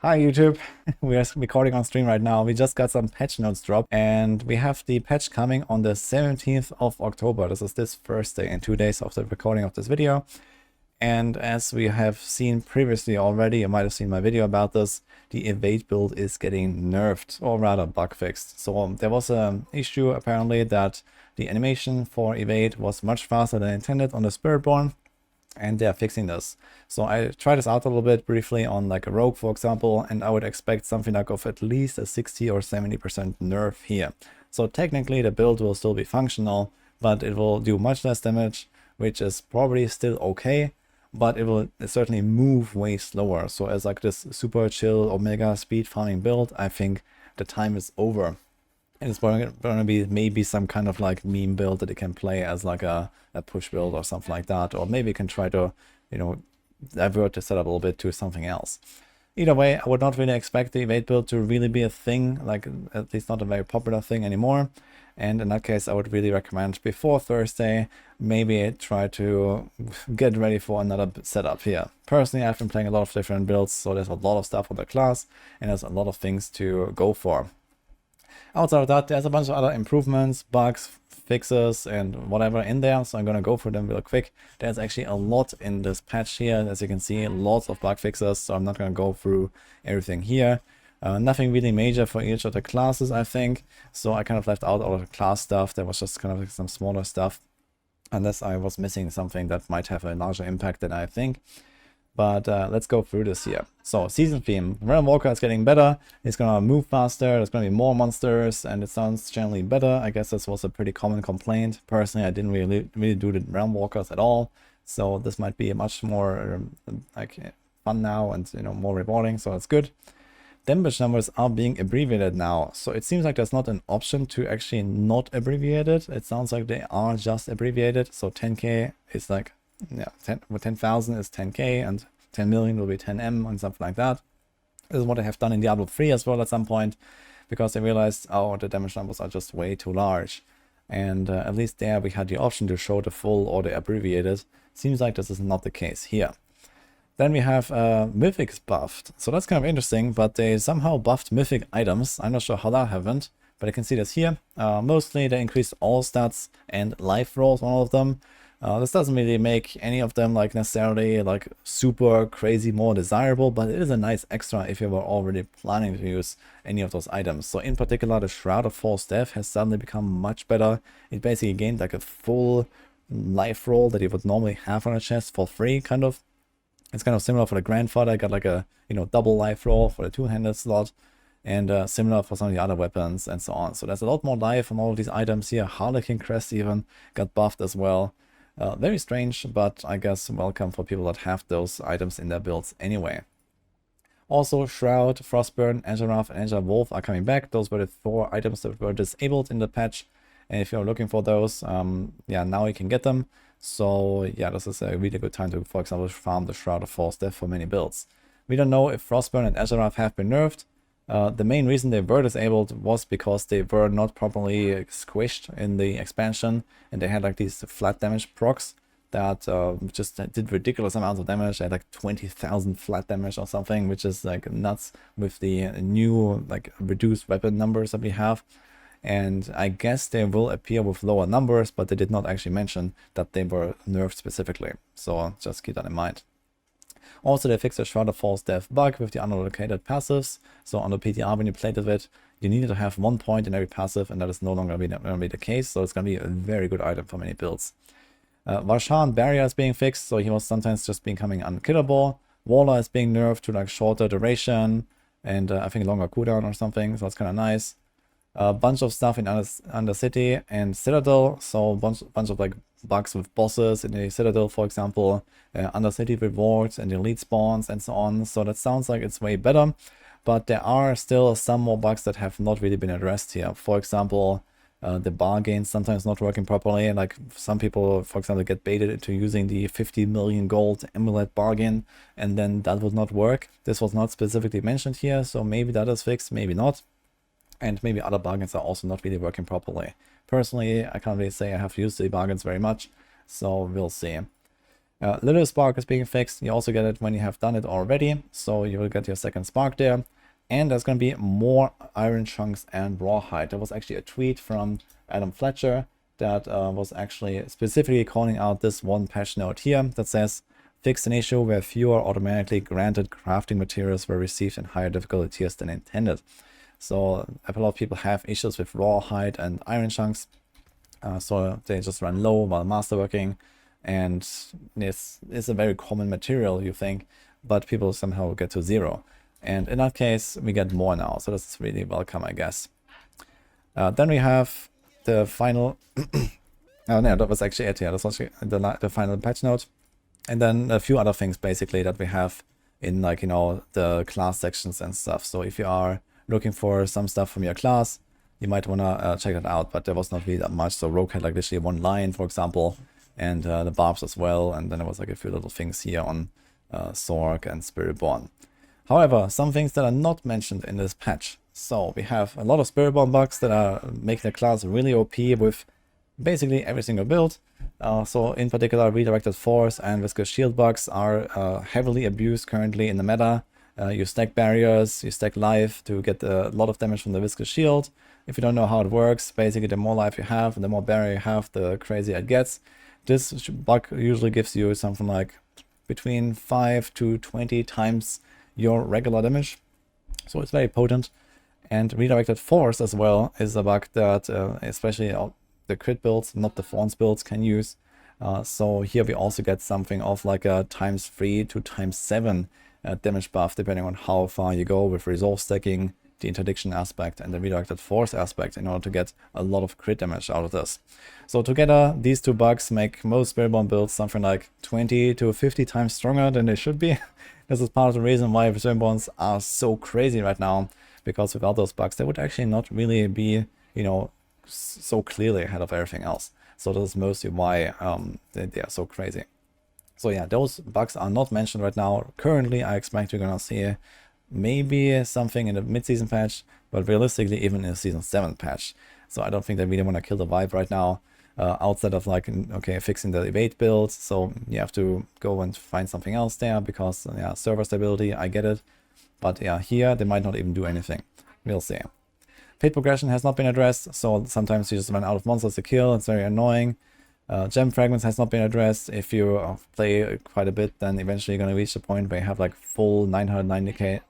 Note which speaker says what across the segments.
Speaker 1: Hi YouTube, we are recording on stream right now. We just got some patch notes dropped and we have the patch coming on the 17th of October. This is this Thursday in 2 days of the recording of this video. And as we have seen previously already, you might have seen my video about this, the evade build is getting nerfed, or rather bug fixed. So there was an issue apparently that the animation for evade was much faster than intended on the Spiritborn. And they're fixing this. So I tried this out a little bit briefly on like a rogue, for example, and I would expect something like of at least a 60 or 70% nerf here. So technically the build will still be functional, but it will do much less damage, which is probably still okay, but it will certainly move way slower. So as like this super chill Omega speed farming build, I think the time is over. And it's going to be maybe some kind of like meme build that you can play as like a push build or something like that. Or maybe you can try to, you know, divert the setup a little bit to something else. Either way, I would not really expect the evade build to really be a thing, like at least not a very popular thing anymore. And in that case, I would really recommend before Thursday, maybe try to get ready for another setup here. Personally, I've been playing a lot of different builds, so there's a lot of stuff on the class and there's a lot of things to go for. Outside of that, there's a bunch of other improvements, bugs, fixes, and whatever in there, so I'm gonna go through them real quick. There's actually a lot in this patch here, as you can see, lots of bug fixes, so I'm not gonna go through everything here. Nothing really major for each of the classes, I think, so I kind of left out all of the class stuff. There was just kind of like some smaller stuff, unless I was missing something that might have a larger impact than I think. But let's go through this here. So season theme, Realm Walker is getting better. It's gonna move faster. There's gonna be more monsters, and it sounds generally better. I guess this was a pretty common complaint. Personally, I didn't really do the Realm Walkers at all, so this might be much more like fun now and more rewarding. So that's good. Damage numbers are being abbreviated now, so it seems like there's not an option to actually not abbreviate it. It sounds like they are just abbreviated. So 10k is like 10,000 is 10k and 10 million will be 10m and something like that. This is what I have done in Diablo 3 as well at some point, because they realized, oh, the damage numbers are just way too large. And at least there we had the option to show the full or the abbreviated. Seems like this is not the case here. Then we have Mythics buffed. So that's kind of interesting, but they somehow buffed Mythic items. I'm not sure how that happened, but I can see this here. Mostly they increased all stats and life rolls on all of them. This doesn't really make any of them like necessarily like super crazy more desirable, but it is a nice extra if you were already planning to use any of those items. So in particular, the Shroud of False Death has suddenly become much better. It basically gained like a full life roll that you would normally have on a chest for free, kind of. It's kind of similar for the Grandfather. I got like a double life roll for the two-handed slot, and similar for some of the other weapons and so on. So there's a lot more life on all of these items here. Harlequin Crest even got buffed as well. Very strange, but I guess welcome for people that have those items in their builds anyway. Also, Shroud, Frostburn, Azure and Azure Wolf are coming back. Those were the 4 items that were disabled in the patch. And if you're looking for those, yeah, now you can get them. So yeah, this is a really good time to, for example, farm the Shroud of False Death for many builds. We don't know if Frostburn and Azure have been nerfed. The main reason they were disabled was because they were not properly squished in the expansion, and they had like these flat damage procs that just did ridiculous amounts of damage. They had like 20,000 flat damage or something, which is like nuts with the new like reduced weapon numbers that we have. And I guess they will appear with lower numbers, but they did not actually mention that they were nerfed specifically. So just keep that in mind. Also, they fixed the Shroud of False Death bug with the unallocated passives. So on the PTR, when you played with it, you needed to have 1 point in every passive, and that is no longer going to be the case. So it's going to be a very good item for many builds. Varshan Barrier is being fixed, so he was sometimes just becoming unkillable. Waller is being nerfed to like shorter duration and I think longer cooldown or something, so that's kind of nice. A bunch of stuff in Undercity and Citadel, so a bunch of like bugs with bosses in the Citadel, for example, Undercity rewards and elite spawns and so on. So that sounds like it's way better, but there are still some more bugs that have not really been addressed here. For example, the bargains sometimes not working properly. Like some people, for example, get baited into using the 50 million gold amulet bargain, and then that would not work. This was not specifically mentioned here, so maybe that is fixed, maybe not. And maybe other bargains are also not really working properly. Personally, I can't really say I have used the bargains very much, so we'll see. Little spark is being fixed. You also get it when you have done it already, so you will get your second spark there. And there's going to be more iron chunks and rawhide. There was actually a tweet from Adam Fletcher that was actually specifically calling out this one patch note here that says, fixed an issue where fewer automatically granted crafting materials were received in higher difficulty tiers than intended. So a lot of people have issues with rawhide and iron chunks, so they just run low while masterworking, and this is a very common material, you think, but people somehow get to 0. And in that case, we get more now, so that's really welcome, I guess. Then we have the final... oh no, that was actually it here. That's actually the final patch note. And then a few other things, basically, that we have in, like, you know, the class sections and stuff. So if you are looking for some stuff from your class, you might want to check that out, but there was not really that much. So Rogue had, like, literally one line, for example, and the barbs as well. And then there was, like, a few little things here on Sorg and Spiritborn. However, some things that are not mentioned in this patch. So we have a lot of Spiritborn bugs that are making the class really OP with basically every single build. So in particular, redirected force and viscous shield bugs are heavily abused currently in the meta. You stack barriers, you stack life to get a lot of damage from the viscous shield. If you don't know how it works, basically the more life you have and the more barrier you have, the crazier it gets. This bug usually gives you something like between 5 to 20 times your regular damage, so it's very potent. And redirected force as well is a bug that especially the crit builds, not the Thorns builds, can use. So here we also get something of like a ×3 to ×7 damage buff, depending on how far you go with resolve stacking, the interdiction aspect, and the redirected force aspect, in order to get a lot of crit damage out of this. So together, these two bugs make most Spiritborn builds something like 20 to 50 times stronger than they should be. This is part of the reason why Spiritborns are so crazy right now, because without those bugs, they would actually not really be, you know, so clearly ahead of everything else. So this is mostly why they are so crazy. So yeah, those bugs are not mentioned right now. Currently, I expect we're gonna see maybe something in the mid-season patch, but realistically even in the Season 7 patch. So I don't think they really want to kill the vibe right now, outside of like, okay, fixing the evade build. So you have to go and find something else there, because yeah, server stability, I get it. But yeah, here they might not even do anything. We'll see. Fate progression has not been addressed, so sometimes you just run out of monsters to kill. It's very annoying. Gem fragments has not been addressed. If you play quite a bit, then eventually you're going to reach the point where you have like full 99k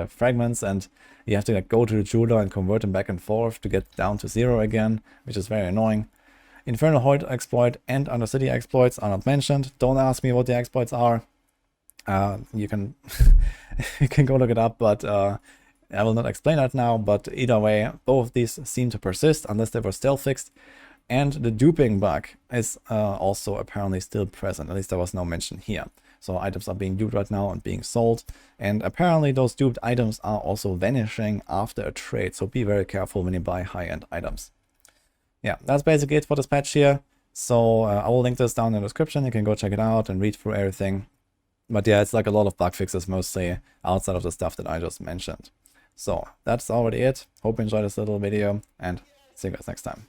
Speaker 1: fragments, and you have to like go to the jeweler and convert them back and forth to get down to 0 again, which is very annoying. Infernal Void exploit and Undercity exploits are not mentioned. Don't ask me what the exploits are. You can you can go look it up, but I will not explain that now. But either way, both of these seem to persist unless they were still fixed. And the duping bug is also apparently still present. At least there was no mention here. So items are being duped right now and being sold. And apparently those duped items are also vanishing after a trade. So be very careful when you buy high-end items. Yeah, that's basically it for this patch here. So I will link this down in the description. You can go check it out and read through everything. But yeah, it's like a lot of bug fixes, mostly outside of the stuff that I just mentioned. So that's already it. Hope you enjoyed this little video, and see you guys next time.